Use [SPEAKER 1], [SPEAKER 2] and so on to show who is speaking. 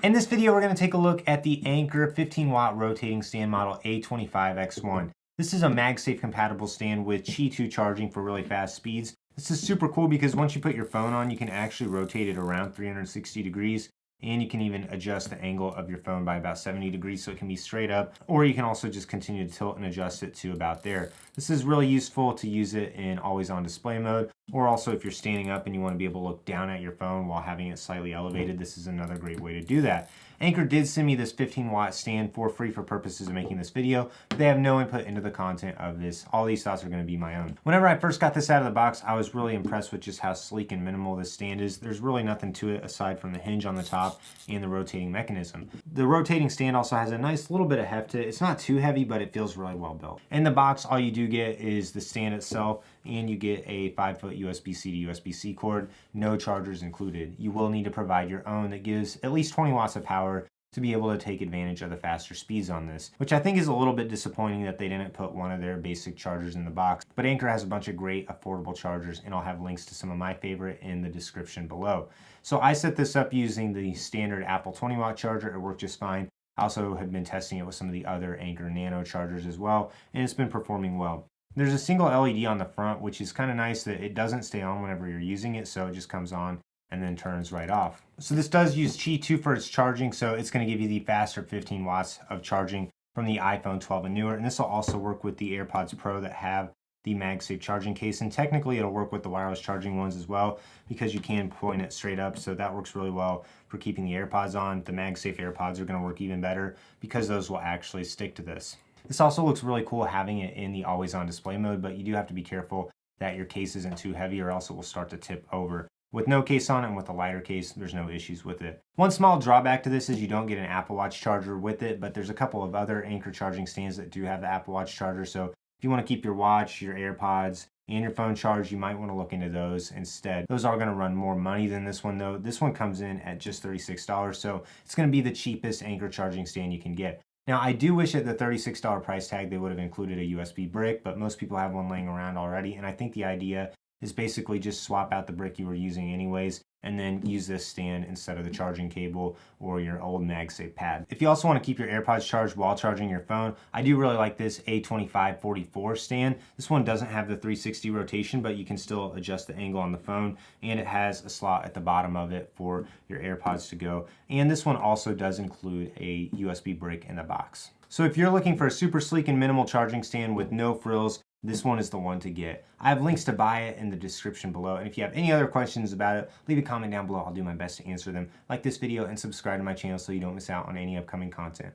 [SPEAKER 1] In this video, we're going to take a look at the Anker 15 watt rotating stand model A25X1. This is a MagSafe compatible stand with Qi 2 charging for really fast speeds. This is super cool because once you put your phone on, you can actually rotate it around 360 degrees. And you can even adjust the angle of your phone by about 70 degrees so it can be straight up, or you can also just continue to tilt and adjust it to about there. This is really useful to use it in always on display mode, or also if you're standing up and you want to be able to look down at your phone while having it slightly elevated. This is another great way to do that. Anker did send me this 15 watt stand for free for purposes of making this video, but they have no input into the content of this. All these thoughts are going to be my own. Whenever I first got this out of the box, I was really impressed with just how sleek and minimal this stand is. There's really nothing to it aside from the hinge on the top and the rotating mechanism. The rotating stand also has a nice little bit of heft to it. It's not too heavy, but it feels really well built. In the box, all you do get is the stand itself, and you get a 5-foot USB-C to USB-C cord, no chargers included. You will need to provide your own that gives at least 20 watts of power to be able to take advantage of the faster speeds on this, which I think is a little bit disappointing that they didn't put one of their basic chargers in the box. But Anker has a bunch of great affordable chargers, and I'll have links to some of my favorite in the description below. So I set this up using the standard Apple 20 watt charger. It worked just fine. I also have been testing it with some of the other Anker Nano chargers as well, and it's been performing well. There's a single LED on the front, which is kind of nice that it doesn't stay on whenever you're using it, so it just comes on and then turns right off. So this does use Qi 2 for its charging, so it's going to give you the faster 15 watts of charging from the iPhone 12 and newer. And this will also work with the AirPods Pro that have the MagSafe charging case, and technically it'll work with the wireless charging ones as well because you can point it straight up, so that works really well for keeping the AirPods on. The MagSafe AirPods are going to work even better because those will actually stick to this. This also looks really cool having it in the always on display mode, but you do have to be careful that your case isn't too heavy or else it will start to tip over. With no case on it and with a lighter case, there's no issues with it. One small drawback to this is you don't get an Apple Watch charger with it, but there's a couple of other Anker charging stands that do have the Apple Watch charger. So if you want to keep your watch, your AirPods, and your phone charged, you might want to look into those instead. Those are going to run more money than this one though. This one comes in at just $36, so it's going to be the cheapest Anker charging stand you can get. Now, I do wish at the $36 price tag they would have included a USB brick, but most people have one laying around already, and I think the idea is basically just swap out the brick you were using anyways and then use this stand instead of the charging cable or your old MagSafe pad. If you also want to keep your AirPods charged while charging your phone, I do really like this A2544 stand. This one doesn't have the 360 rotation, but you can still adjust the angle on the phone, and it has a slot at the bottom of it for your AirPods to go. And this one also does include a USB brick in the box. So if you're looking for a super sleek and minimal charging stand with no frills, this one is the one to get. I have links to buy it in the description below, and if you have any other questions about it, leave a comment down below. I'll do my best to answer them. Like this video and subscribe to my channel so you don't miss out on any upcoming content.